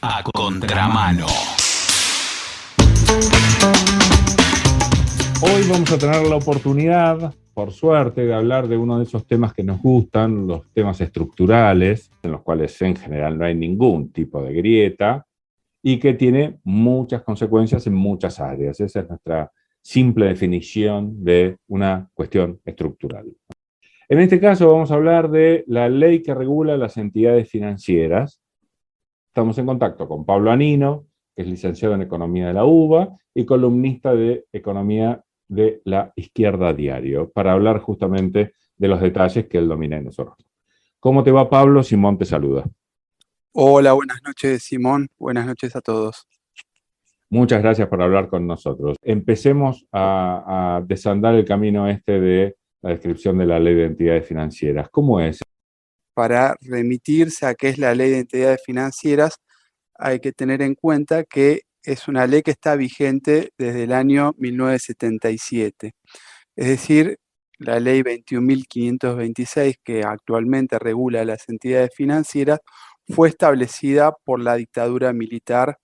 A contramano. Hoy vamos a tener la oportunidad, por suerte, de hablar de uno de esos temas que nos gustan, los temas estructurales, en los cuales en general no hay ningún tipo de grieta y que tiene muchas consecuencias en muchas áreas. Esa es nuestra simple definición de una cuestión estructural. En este caso vamos a hablar de la ley que regula las entidades financieras. Estamos en contacto con Pablo Anino, que es licenciado en Economía de la UBA y columnista de Economía de la Izquierda Diario, para hablar justamente de los detalles que él domina en nosotros. ¿Cómo te va, Pablo? Simón te saluda. Hola, buenas noches, Simón. Buenas noches a todos. Muchas gracias por hablar con nosotros. Empecemos a desandar el camino de la descripción de la ley de entidades financieras. ¿Cómo es? Para remitirse a qué es la Ley de Entidades Financieras, hay que tener en cuenta que es una ley que está vigente desde el año 1977. Es decir, la Ley 21.526, que actualmente regula las entidades financieras, fue establecida por la dictadura militar.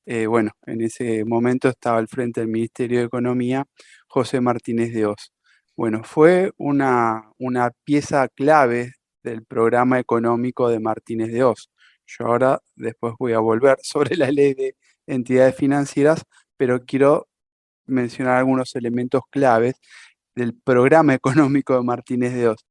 En ese momento estaba al frente del Ministerio de Economía José Martínez de Oz. Bueno, fue una pieza clave del programa económico de Martínez de Oz. Yo ahora después voy a volver sobre la ley de entidades financieras, pero quiero mencionar algunos elementos claves del programa económico de Martínez de Oz,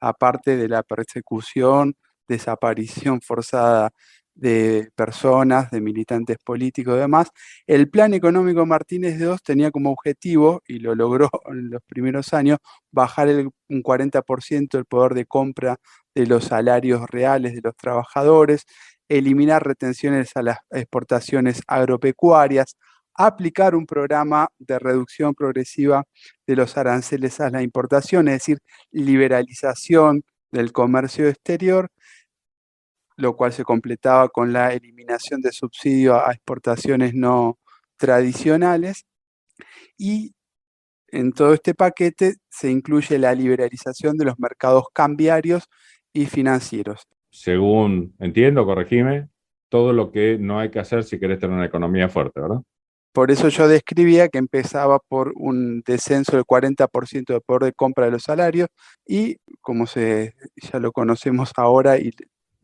aparte de la persecución, desaparición forzada de personas, de militantes políticos y demás. El plan económico Martínez de Oz tenía como objetivo, y lo logró en los primeros años, bajar un 40% el poder de compra de los salarios reales de los trabajadores, eliminar retenciones a las exportaciones agropecuarias, aplicar un programa de reducción progresiva de los aranceles a la importación, es decir, liberalización del comercio exterior, lo cual se completaba con la eliminación de subsidio a exportaciones no tradicionales. Y en todo este paquete se incluye la liberalización de los mercados cambiarios y financieros. Según entiendo, corregime, todo lo que no hay que hacer si querés tener una economía fuerte, ¿verdad? Por eso yo describía que empezaba por un descenso del 40% de poder de compra de los salarios y, ya lo conocemos ahora y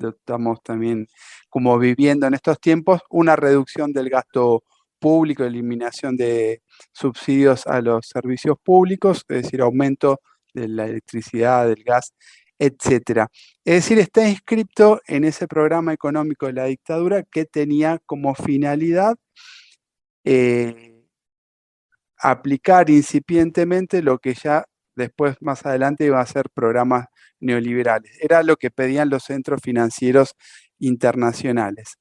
lo estamos también como viviendo en estos tiempos, una reducción del gasto público, eliminación de subsidios a los servicios públicos, es decir, aumento de la electricidad, del gas, etcétera. Es decir, está inscrito en ese programa económico de la dictadura que tenía como finalidad aplicar incipientemente lo que ya después, más adelante, iba a ser programas neoliberales. Era lo que pedían los centros financieros internacionales.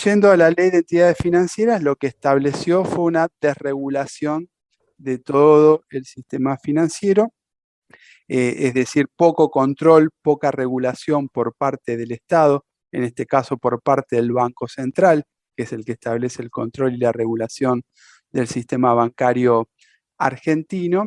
Yendo a la ley de entidades financieras, lo que estableció fue una desregulación de todo el sistema financiero, es decir, poco control, poca regulación por parte del Estado, en este caso por parte del Banco Central, que es el que establece el control y la regulación del sistema bancario argentino,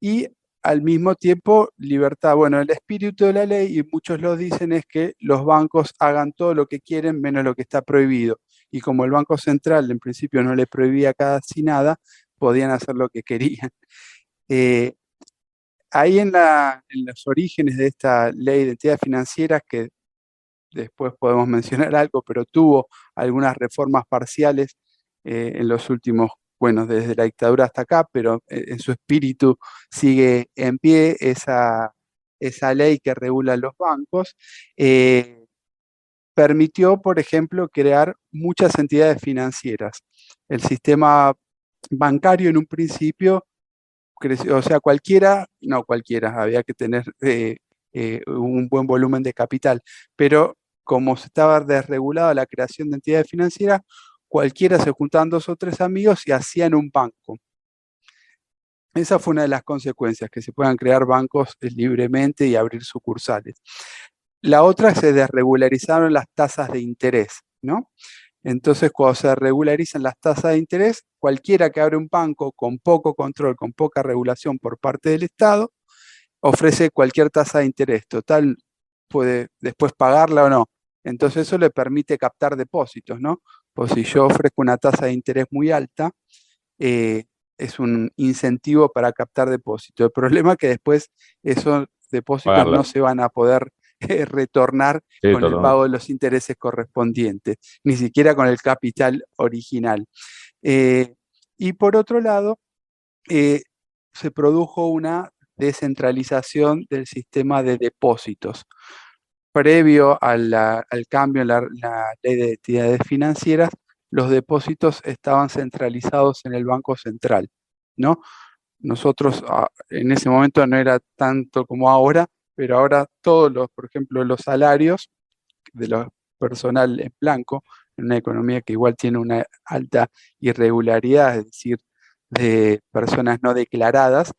y al mismo tiempo libertad. Bueno, el espíritu de la ley, y muchos lo dicen, es que los bancos hagan todo lo que quieren menos lo que está prohibido. Y como el Banco Central en principio no le prohibía casi nada, podían hacer lo que querían. Ahí en los orígenes de esta ley de entidades financieras, que después podemos mencionar algo, pero tuvo algunas reformas parciales en los últimos, bueno, desde la dictadura hasta acá, pero en su espíritu sigue en pie esa ley que regula los bancos. Permitió, por ejemplo, crear muchas entidades financieras. El sistema bancario en un principio creció, o sea, había que tener un buen volumen de capital, pero como se estaba desregulada la creación de entidades financieras, cualquiera se juntaban 2 o 3 amigos y hacían un banco. Esa fue una de las consecuencias, que se puedan crear bancos libremente y abrir sucursales. La otra, se desregularizaron las tasas de interés, ¿no? Entonces, cuando se regularizan las tasas de interés, cualquiera que abre un banco con poco control, con poca regulación por parte del Estado, ofrece cualquier tasa de interés. Total, puede después pagarla o no, Entonces eso le permite captar depósitos, ¿no? Pues si yo ofrezco una tasa de interés muy alta, eh, es un incentivo para captar depósitos. El problema es que después esos depósitos no Pagarla. se van a poder retornar Sí, con el pago totalmente. de los intereses correspondientes, ni siquiera con el capital original. Eh, y por otro lado, eh, se produjo una descentralización del sistema de depósitos. Previo al cambio en la ley de entidades financieras, los depósitos estaban centralizados en el Banco Central, ¿no? Nosotros en ese momento no era tanto como ahora, pero ahora todos los, por ejemplo, los salarios de los personal en blanco, en una economía que igual tiene una alta irregularidad, es decir, de personas no declaradas,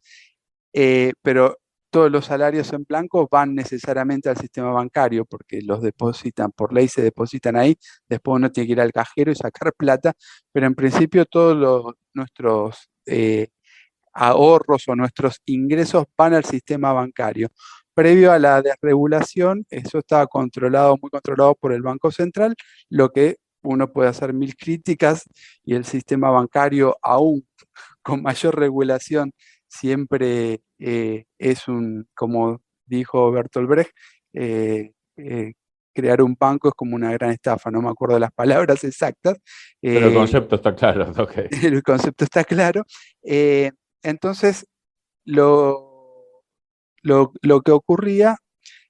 pero todos los salarios en blanco van necesariamente al sistema bancario porque los depositan, por ley se depositan ahí, después uno tiene que ir al cajero y sacar plata, pero en principio todos nuestros ahorros o nuestros ingresos van al sistema bancario. Previo a la desregulación, eso estaba controlado, muy controlado por el Banco Central, lo que uno puede hacer mil críticas y el sistema bancario aún con mayor regulación siempre es como dijo Bertolt Brecht, eh, eh, crear un banco es como una gran estafa, no me acuerdo las palabras exactas, Pero el eh, concepto está claro, ok. el concepto está claro. Eh, entonces, lo, lo que ocurría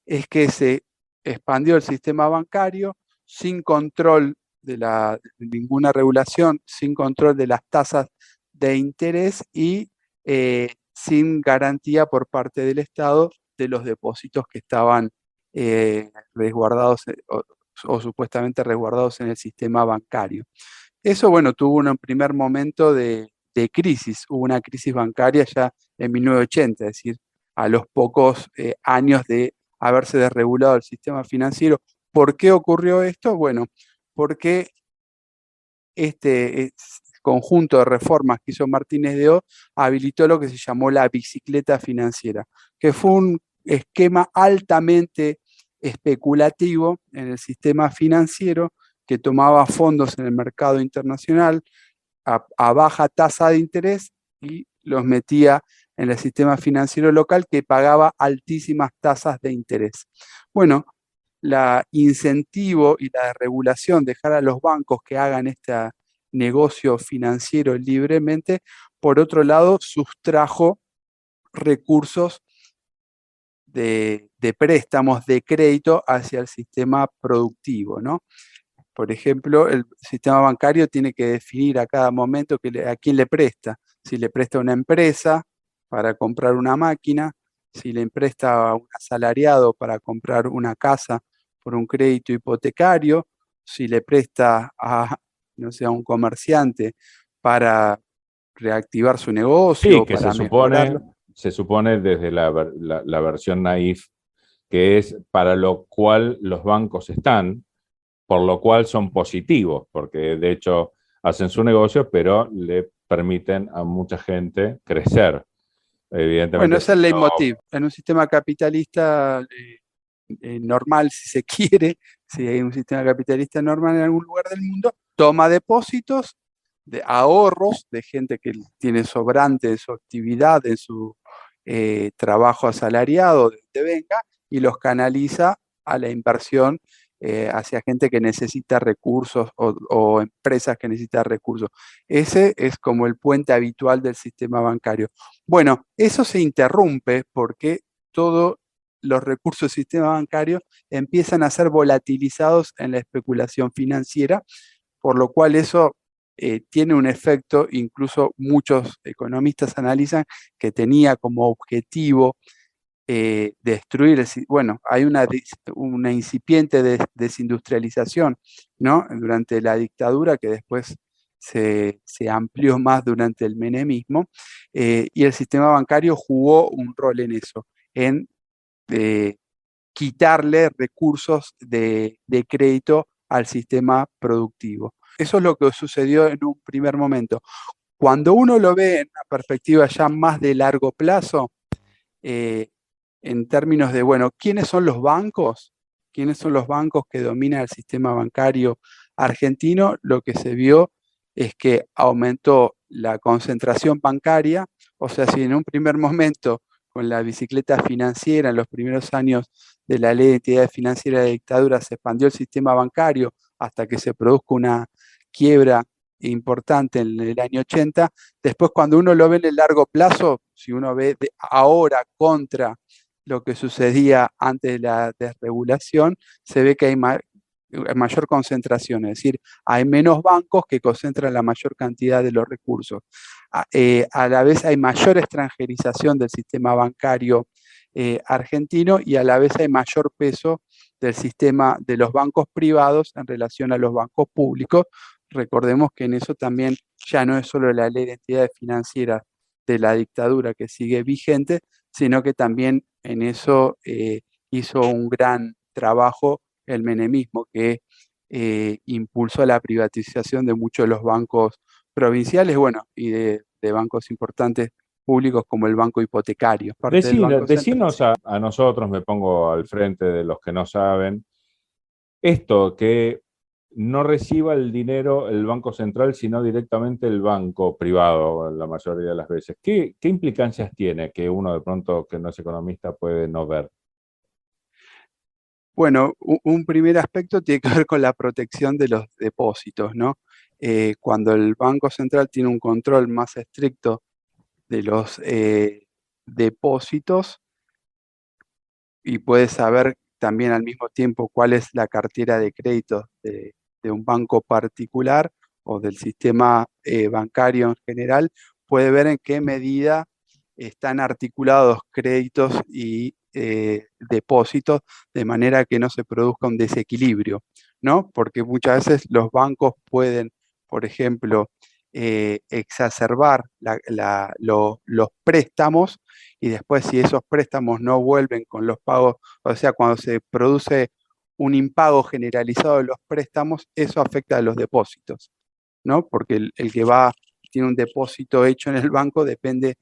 es que se expandió el sistema bancario sin control de ninguna regulación, sin control de las tasas de interés y sin garantía por parte del Estado de los depósitos que estaban resguardados o supuestamente resguardados en el sistema bancario. Eso, bueno, tuvo un primer momento de crisis, hubo una crisis bancaria ya en 1980, es decir, a los pocos años de haberse desregulado el sistema financiero. ¿Por qué ocurrió esto? Bueno, porque este conjunto de reformas que hizo Martínez de O habilitó lo que se llamó la bicicleta financiera, que fue un esquema altamente especulativo en el sistema financiero que tomaba fondos en el mercado internacional a baja tasa de interés y los metía en el sistema financiero local que pagaba altísimas tasas de interés. Bueno, la incentivo y la regulación, dejar a los bancos que hagan este negocio financiero libremente, por otro lado, sustrajo recursos de préstamos, de crédito hacia el sistema productivo, ¿no? Por ejemplo, el sistema bancario tiene que definir a cada momento a quién le presta. Si le presta a una empresa para comprar una máquina, si le presta a un asalariado para comprar una casa por un crédito hipotecario, si le presta a, no sé, a un comerciante para reactivar su negocio Sí, o que para mejorarlo. se supone desde la versión naif, que es para lo cual los bancos están, por lo cual son positivos, porque de hecho hacen su negocio, pero le permiten a mucha gente crecer. Bueno, Evidentemente, ese es si el no, leitmotiv. En un sistema capitalista normal, si se quiere, si hay un sistema capitalista normal en algún lugar del mundo, toma depósitos de ahorros de gente que tiene sobrante de su actividad, de su trabajo asalariado, de donde venga, y los canaliza a la inversión hacia gente que necesita recursos o empresas que necesitan recursos. Ese es como el puente habitual del sistema bancario. Bueno, eso se interrumpe porque todos los recursos del sistema bancario empiezan a ser volatilizados en la especulación financiera, por lo cual eso tiene un efecto, incluso muchos economistas analizan que tenía como objetivo destruir, bueno, hay una incipiente desindustrialización, ¿no? Durante la dictadura que después se amplió más durante el menemismo, y el sistema bancario jugó un rol en eso, en eh, quitarle recursos de crédito al sistema productivo. Eso es lo que sucedió en un primer momento. Cuando uno lo ve en una perspectiva ya más de largo plazo, eh, en términos de, bueno, ¿quiénes son los bancos? quiénes son los bancos que dominan el sistema bancario argentino, lo que se vio es que aumentó la concentración bancaria, o sea, si en un primer momento con la bicicleta financiera en los primeros años de la ley de entidades financieras de dictadura se expandió el sistema bancario hasta que se produzca una quiebra importante en el año 80, después cuando uno lo ve en el largo plazo, si uno ve ahora contra lo que sucedía antes de la desregulación, se ve que hay mayor concentración, es decir, hay menos bancos que concentran la mayor cantidad de los recursos. A la vez hay mayor extranjerización del sistema bancario argentino y a la vez hay mayor peso del sistema de los bancos privados en relación a los bancos públicos. Recordemos que en eso también ya no es solo la ley de entidades financieras de la dictadura que sigue vigente, sino que también en eso hizo un gran trabajo el menemismo, que impulsó la privatización de muchos de los bancos provinciales, bueno, y de bancos importantes públicos como el banco hipotecario, parte del Banco Central. Decinos a nosotros, me pongo al frente de los que no saben, esto que no reciba el dinero el Banco Central, sino directamente el banco privado, la mayoría de las veces. ¿Qué implicancias tiene que uno de pronto, que no es economista, puede no ver? Bueno, un primer aspecto tiene que ver con la protección de los depósitos, ¿no? Cuando el Banco Central tiene un control más estricto de los depósitos y puede saber también al mismo tiempo cuál es la cartera de créditos de un banco particular o del sistema bancario en general, puede ver en qué medida están articulados créditos y depósitos de manera que no se produzca un desequilibrio, ¿no? Porque muchas veces los bancos pueden, por ejemplo, exacerbar los préstamos y después si esos préstamos no vuelven con los pagos, o sea, cuando se produce un impago generalizado de los préstamos, eso afecta a los depósitos, ¿no? Porque el que tiene un depósito hecho en el banco depende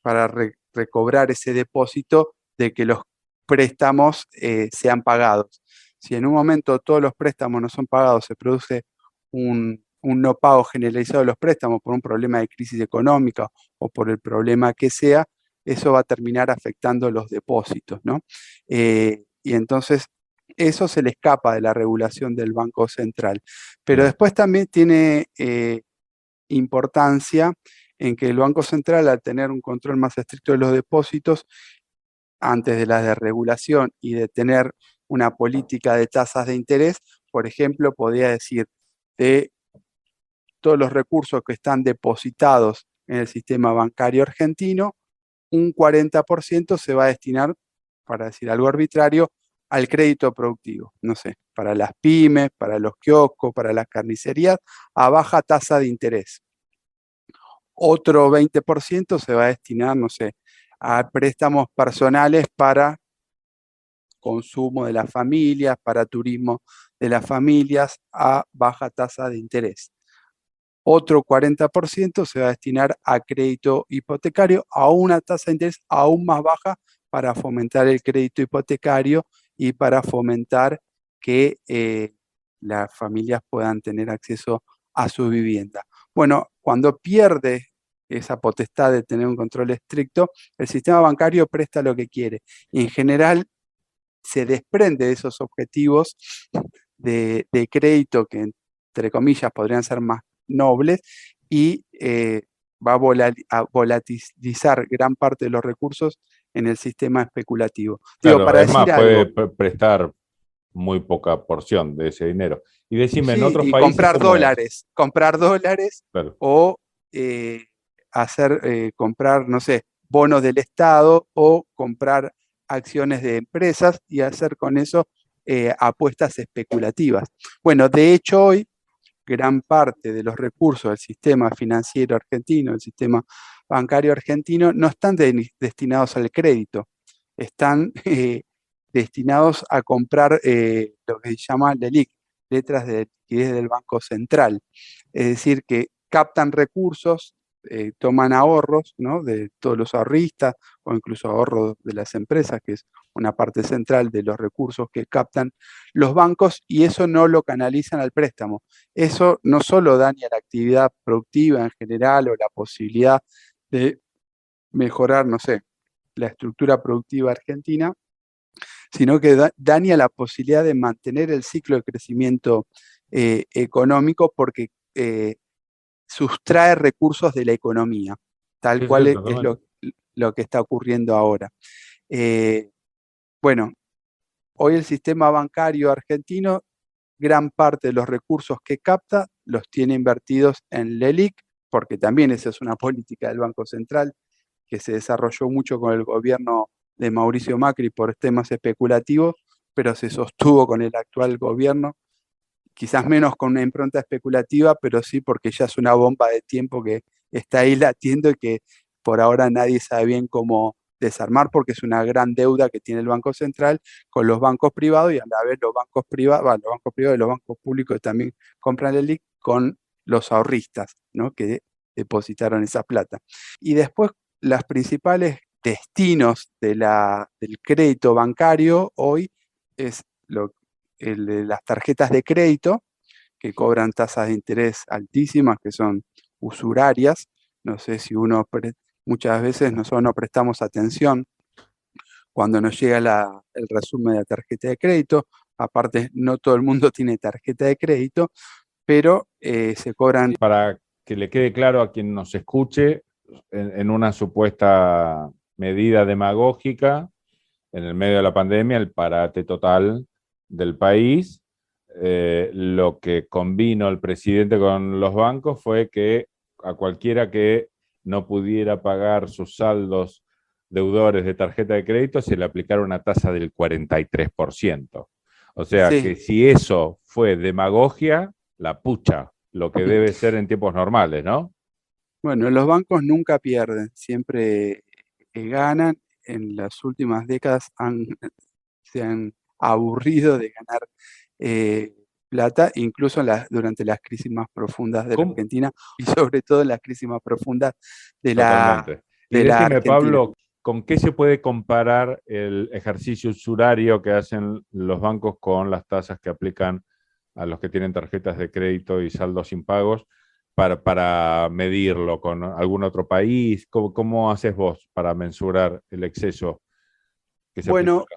para recobrar ese depósito de que los préstamos sean pagados. Si en un momento todos los préstamos no son pagados, se produce un no pago generalizado de los préstamos por un problema de crisis económica o por el problema que sea, eso va a terminar afectando los depósitos, ¿no? Y entonces eso se le escapa de la regulación del Banco Central. Pero después también tiene importancia en que el Banco Central, al tener un control más estricto de los depósitos, antes de la desregulación y de tener una política de tasas de interés, por ejemplo, podría decir de todos los recursos que están depositados en el sistema bancario argentino, un 40% se va a destinar, para decir algo arbitrario, al crédito productivo, no sé, para las pymes, para los kioscos, para las carnicerías, a baja tasa de interés. Otro 20% se va a destinar, no sé, a préstamos personales para consumo de las familias, para turismo de las familias a baja tasa de interés. Otro 40% se va a destinar a crédito hipotecario a una tasa de interés aún más baja para fomentar el crédito hipotecario y para fomentar que las familias puedan tener acceso a su vivienda. Bueno, cuando pierde esa potestad de tener un control estricto, el sistema bancario presta lo que quiere y en general se desprende de esos objetivos de crédito que, entre comillas, podrían ser más nobles y va a volatilizar gran parte de los recursos en el sistema especulativo. Digo, Claro, para es más, decir puede algo, prestar muy poca porción de ese dinero. Y decime, en sí, otros y países, ¿cómo es? comprar dólares Claro, o comprar, no sé, bonos del Estado o comprar acciones de empresas y hacer con eso apuestas especulativas. Bueno, de hecho hoy gran parte de los recursos del sistema financiero argentino, del sistema bancario argentino, no están destinados al crédito, están destinados a comprar lo que se llama LELIQ, letras de liquidez del Banco Central. Es decir, que captan recursos toman ahorros, ¿no?, de todos los ahorristas o incluso ahorros de las empresas, que es una parte central de los recursos que captan los bancos, y eso no lo canalizan al préstamo. Eso no solo daña la actividad productiva en general o la posibilidad de mejorar, no sé, la estructura productiva argentina, sino que daña la posibilidad de mantener el ciclo de crecimiento económico, porque sustrae recursos de la economía, tal Sí, sí, cual es totalmente. lo que está ocurriendo ahora. Eh, bueno, hoy el sistema bancario argentino, gran parte de los recursos que capta los tiene invertidos en LELIQ, porque también esa es una política del Banco Central que se desarrolló mucho con el gobierno de Mauricio Macri por temas especulativos, pero se sostuvo con el actual gobierno, quizás menos con una impronta especulativa, pero sí porque ya es una bomba de tiempo que está ahí latiendo y que por ahora nadie sabe bien cómo desarmar, porque es una gran deuda que tiene el Banco Central con los bancos privados, y a la vez los bancos privados, bueno, los bancos privados y los bancos públicos también compran el LIC con los ahorristas, ¿no?, que depositaron esa plata. Y después, los principales destinos del crédito bancario hoy es el de las tarjetas de crédito, que cobran tasas de interés altísimas, que son usurarias. No sé si muchas veces nosotros no prestamos atención cuando nos llega el resumen de la tarjeta de crédito. Aparte, no todo el mundo tiene tarjeta de crédito, pero se cobran. Para que le quede claro a quien nos escuche, en una supuesta medida demagógica, en el medio de la pandemia, el parate total del país, lo que convino el presidente con los bancos fue que a cualquiera que no pudiera pagar sus saldos deudores de tarjeta de crédito se le aplicara una tasa del 43%. O sea que Sí, si eso fue demagogia, la pucha, lo que debe ser en tiempos normales, ¿no? bueno, los bancos nunca pierden, siempre ganan. En las últimas décadas se han aburrido de ganar eh, plata, incluso durante las crisis más profundas de la ¿Cómo? Argentina, y sobre todo en las crisis más profundas de la, Totalmente. Y de la decime, Argentina. Pablo, ¿con qué se puede comparar el ejercicio usurario que hacen los bancos con las tasas que aplican a los que tienen tarjetas de crédito y saldos impagos para medirlo con algún otro país? ¿Cómo haces vos para mensurar el exceso que se aplica Bueno, acá?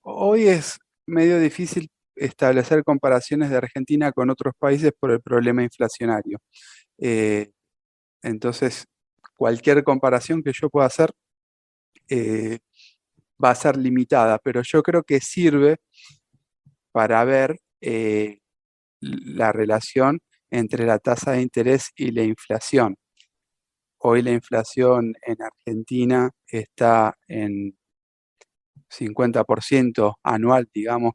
hoy es medio difícil establecer comparaciones de Argentina con otros países por el problema inflacionario. Eh, entonces, cualquier comparación que yo pueda hacer eh, va a ser limitada, pero yo creo que sirve para ver la relación entre la tasa de interés y la inflación. Hoy la inflación en Argentina está en 50% anual, digamos.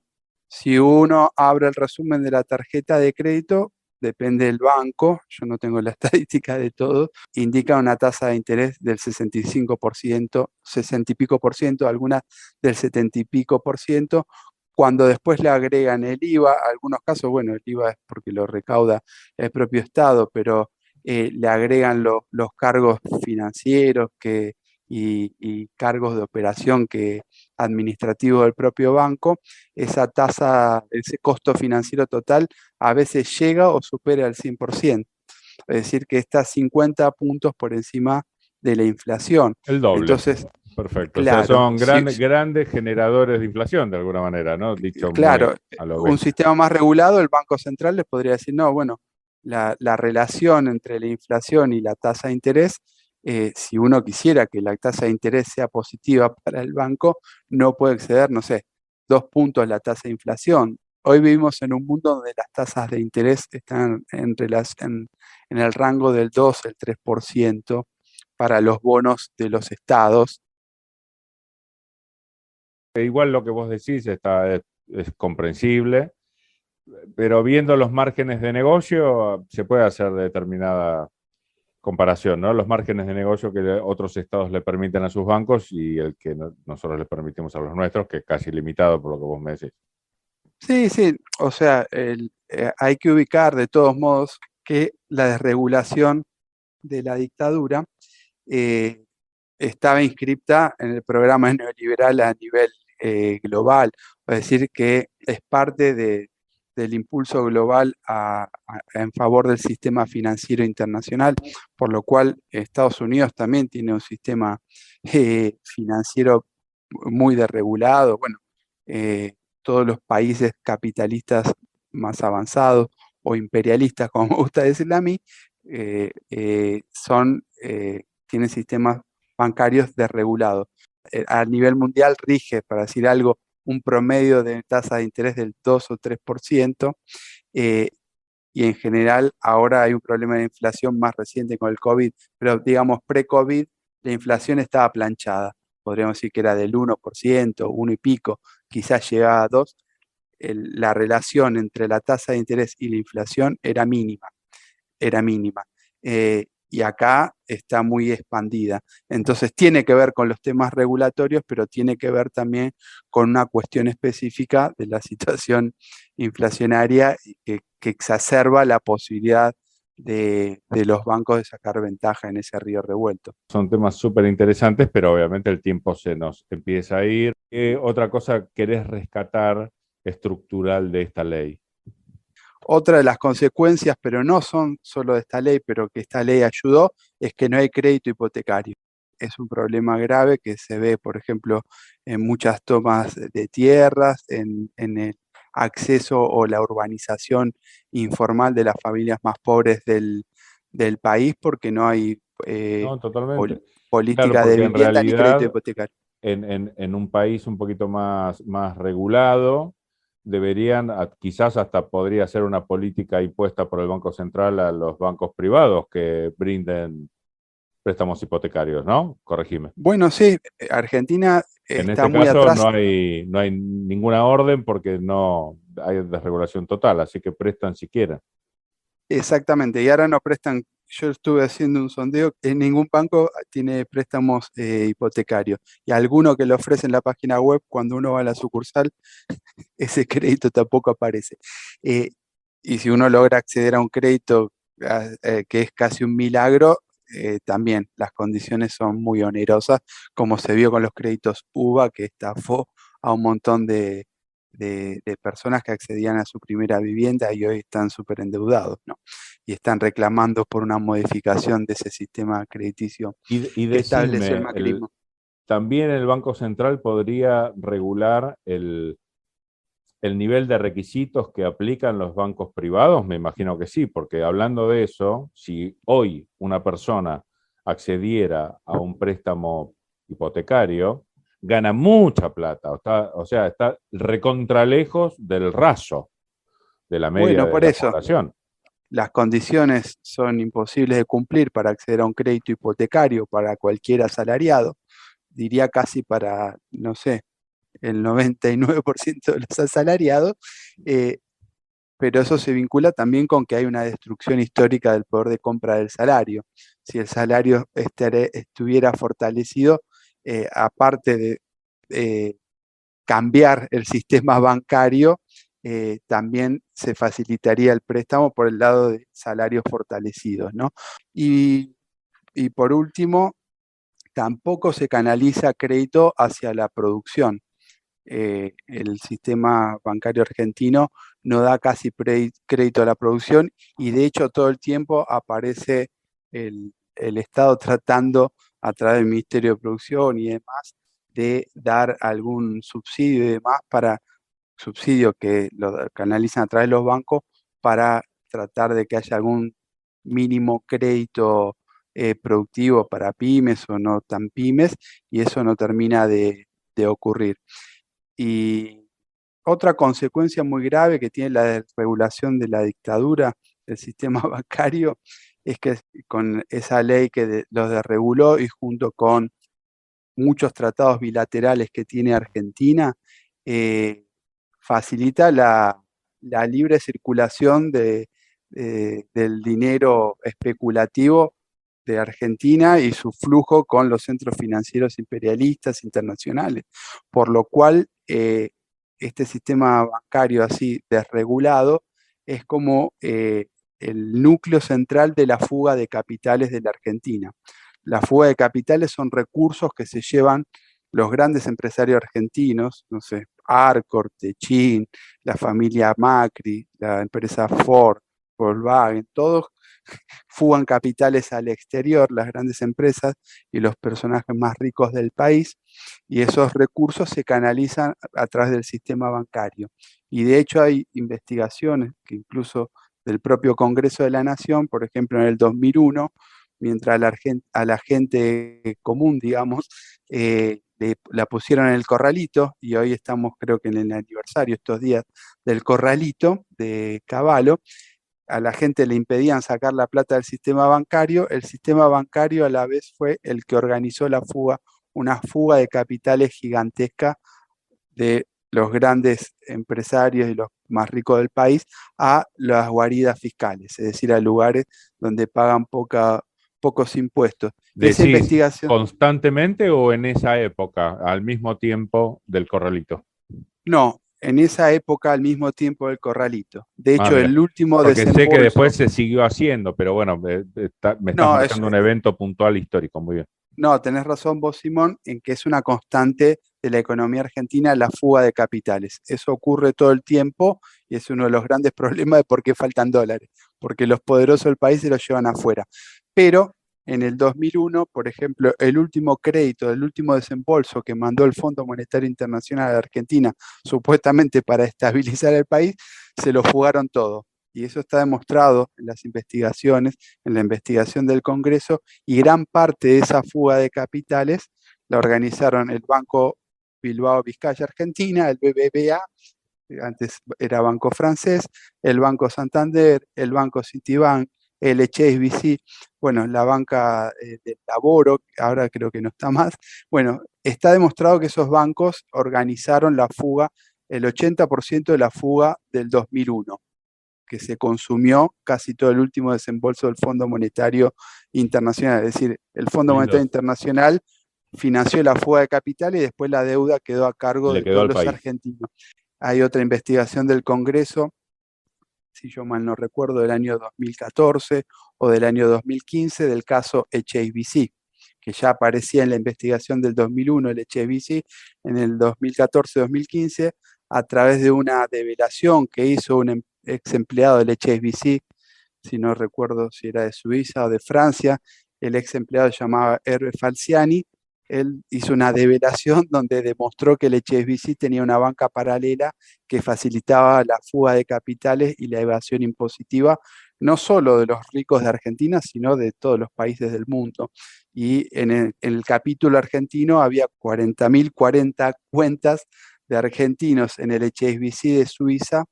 Si uno abre el resumen de la tarjeta de crédito, depende del banco, yo no tengo la estadística de todo, indica una tasa de interés del 65%, 60 y pico por ciento, algunas del 70 y pico por ciento. Cuando después le agregan el IVA, algunos casos, bueno, el IVA es porque lo recauda el propio Estado, pero le agregan los cargos financieros y cargos de operación administrativo del propio banco, esa tasa, ese costo financiero total a veces llega o supera el 100%. Es decir, que está 50 puntos por encima de la inflación. El doble. Entonces, Perfecto. O sea, claro, son grandes generadores de inflación de alguna manera, ¿no? Dicho muy claro, a lo un bestia. sistema más regulado, el Banco Central les podría decir, no, bueno, la relación entre la inflación y la tasa de interés, si uno quisiera que la tasa de interés sea positiva para el banco, no puede exceder, no sé, 2 puntos la tasa de inflación. Hoy vivimos en un mundo donde las tasas de interés están en el rango del 2, el 3% para los bonos de los estados. Igual lo que vos decís es comprensible, pero viendo los márgenes de negocio se puede hacer determinada comparación, ¿no? Los márgenes de negocio que otros estados le permiten a sus bancos y el que nosotros le permitimos a los nuestros, que es casi limitado por lo que vos me decís. Sí, sí, o sea, hay que ubicar de todos modos que la desregulación de la dictadura, estaba inscripta en el programa neoliberal a nivel global, es decir, que es parte del impulso global en favor del sistema financiero internacional, por lo cual Estados Unidos también tiene un sistema financiero muy desregulado. Bueno, todos los países capitalistas más avanzados o imperialistas, como me gusta decirle a mí, tienen sistemas bancarios desregulados. A nivel mundial rige, para decir algo, un promedio de tasa de interés del 2 o 3%, y en general ahora hay un problema de inflación más reciente con el COVID, pero digamos pre-COVID la inflación estaba planchada, podríamos decir que era del 1%, 1 y pico, quizás llegaba a 2. La relación entre la tasa de interés y la inflación era mínima, era mínima. Y acá está muy expandida. Entonces tiene que ver con los temas regulatorios, pero tiene que ver también con una cuestión específica de la situación inflacionaria que exacerba la posibilidad de los bancos de sacar ventaja en ese río revuelto. Son temas súper interesantes, pero obviamente el tiempo se nos empieza a ir. ¿Qué otra cosa querés rescatar estructural de esta ley? Otra de las consecuencias, pero no son solo de esta ley, pero que esta ley ayudó, es que no hay crédito hipotecario. Es un problema grave que se ve, por ejemplo, en muchas tomas de tierras, en el acceso o la urbanización informal de las familias más pobres del país, porque no hay No, totalmente. Claro, política de porque en vivienda ni crédito realidad hipotecario. en un país un poquito más regulado, deberían, quizás hasta podría ser una política impuesta por el Banco Central a los bancos privados que brinden préstamos hipotecarios, ¿no? Corregime. Bueno, sí, Argentina En está este muy caso atrás. no hay ninguna orden porque no hay desregulación total, así que prestan si quieren. Exactamente, y ahora no prestan, yo estuve haciendo un sondeo, en ningún banco tiene préstamos hipotecarios, y alguno que lo ofrece en la página web, cuando uno va a la sucursal, ese crédito tampoco aparece. Eh, y si uno logra acceder a un crédito que es casi un milagro, también las condiciones son muy onerosas, como se vio con los créditos UVA, que estafó a un montón de personas que accedían a su primera vivienda y hoy están súper endeudados, ¿no? Y están reclamando por una modificación de ese sistema crediticio Y que estableció el decime, macrismo. también el Banco Central podría regular el nivel de requisitos que aplican los bancos privados. Me imagino que sí, porque hablando de eso, si hoy una persona accediera a un préstamo hipotecario, gana mucha plata, o sea, está recontralejos del raso de la media Bueno, de por la eso, población. las condiciones son imposibles de cumplir para acceder a un crédito hipotecario para cualquier asalariado, diría casi para, no sé, el 99% de los asalariados, eh, pero eso se vincula también con que hay una destrucción histórica del poder de compra del salario. Si el salario estuviera fortalecido, aparte de cambiar el sistema bancario, también se facilitaría el préstamo por el lado de salarios fortalecidos, ¿no? Y, y por último, tampoco se canaliza crédito hacia la producción. El sistema bancario argentino no da casi crédito a la producción y de hecho todo el tiempo aparece el Estado tratando a través del Ministerio de Producción y demás de dar algún subsidio y demás para subsidio que lo canalizan a través de los bancos para tratar de que haya algún mínimo crédito productivo para pymes o no tan pymes, y eso no termina de ocurrir. Y otra consecuencia muy grave que tiene la desregulación de la dictadura del sistema bancario es que con esa ley que los desreguló y junto con muchos tratados bilaterales que tiene Argentina, eh, facilita la libre circulación del dinero especulativo de Argentina y su flujo con los centros financieros imperialistas internacionales, por lo cual este sistema bancario así desregulado es como el núcleo central de la fuga de capitales de la Argentina. La fuga de capitales son recursos que se llevan los grandes empresarios argentinos, no sé, Arcor, Techin, la familia Macri, la empresa Ford, Volkswagen, todos fugan capitales al exterior, las grandes empresas y los personajes más ricos del país, y esos recursos se canalizan a través del sistema bancario. Y de hecho hay investigaciones que incluso del propio Congreso de la Nación, por ejemplo en el 2001, mientras a la gente común, digamos, la pusieron en el corralito, y hoy estamos creo que en el aniversario estos días del corralito de Cavallo, a la gente le impedían sacar la plata del sistema bancario, el sistema bancario a la vez fue el que organizó la fuga, una fuga de capitales gigantesca de los grandes empresarios y los más ricos del país a las guaridas fiscales, es decir, a lugares donde pagan pocos impuestos. ¿Decís esa investigación constantemente o en esa época, al mismo tiempo del corralito? No, en esa época al mismo tiempo del corralito. De hecho, el último desembolso... Porque sé que después se siguió haciendo, pero bueno, me estás marcando un evento puntual histórico, muy bien. No, tenés razón vos, Simón, en que es una constante de la economía argentina la fuga de capitales. Eso ocurre todo el tiempo y es uno de los grandes problemas de por qué faltan dólares, porque los poderosos del país se los llevan afuera. Pero en el 2001, por ejemplo, el último crédito, el último desembolso que mandó el Fondo Monetario Internacional a Argentina, supuestamente para estabilizar el país, se lo fugaron todo. Y eso está demostrado en las investigaciones, en la investigación del Congreso, y gran parte de esa fuga de capitales la organizaron el Banco Bilbao Vizcaya Argentina, el BBVA, antes era Banco Francés, el Banco Santander, el Banco Citibank, el HSBC, bueno, la banca del Laboro, ahora creo que no está más. Bueno, está demostrado que esos bancos organizaron la fuga, el 80% de la fuga del 2001, que se consumió casi todo el último desembolso del Fondo Monetario Internacional. Es decir, el Fondo Monetario Internacional financió la fuga de capital y después la deuda quedó a cargo de todos los argentinos. Hay otra investigación del Congreso, si yo mal no recuerdo, del año 2014 o del año 2015, del caso HSBC, que ya aparecía en la investigación del 2001, el HSBC, en el 2014-2015, a través de una develación que hizo un ex empleado del HSBC, si no recuerdo si era de Suiza o de Francia, el ex empleado se llamaba Hervé Falciani. Él hizo una develación donde demostró que el HSBC tenía una banca paralela que facilitaba la fuga de capitales y la evasión impositiva, no solo de los ricos de Argentina, sino de todos los países del mundo. Y en el capítulo argentino había 40.040 cuentas de argentinos en el HSBC de Suiza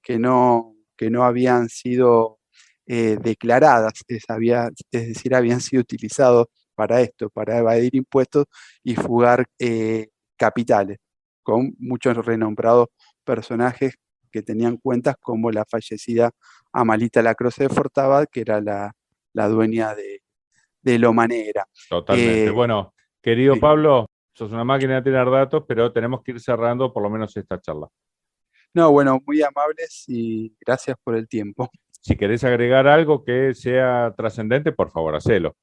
que no habían sido declaradas, es decir, habían sido utilizados para esto, para evadir impuestos y fugar capitales, con muchos renombrados personajes que tenían cuentas, como la fallecida Amalita Lacroze de Fortabat, que era la dueña de Loma Negra. Totalmente. Bueno, querido sí. Pablo, sos una máquina de tener datos, pero tenemos que ir cerrando por lo menos esta charla. No, bueno, muy amables y gracias por el tiempo. Si querés agregar algo que sea trascendente, por favor, hacelo.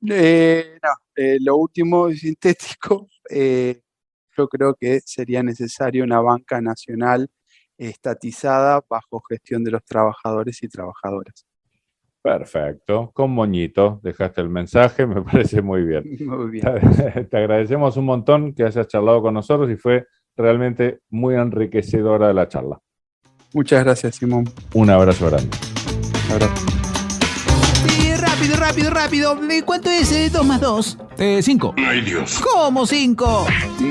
Lo último sintético, yo creo que sería necesaria una banca nacional estatizada bajo gestión de los trabajadores y trabajadoras. Perfecto, con moñito dejaste el mensaje, me parece muy bien. Muy bien. Te agradecemos un montón que hayas charlado con nosotros y fue realmente muy enriquecedora la charla. Muchas gracias, Simón. Un abrazo grande. Un abrazo. Rápido. ¿Cuánto es 2 más 2? 5. ¡Ay, Dios! ¿Cómo 5?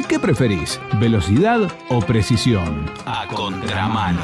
¿Qué preferís? ¿Velocidad o precisión? A contramano.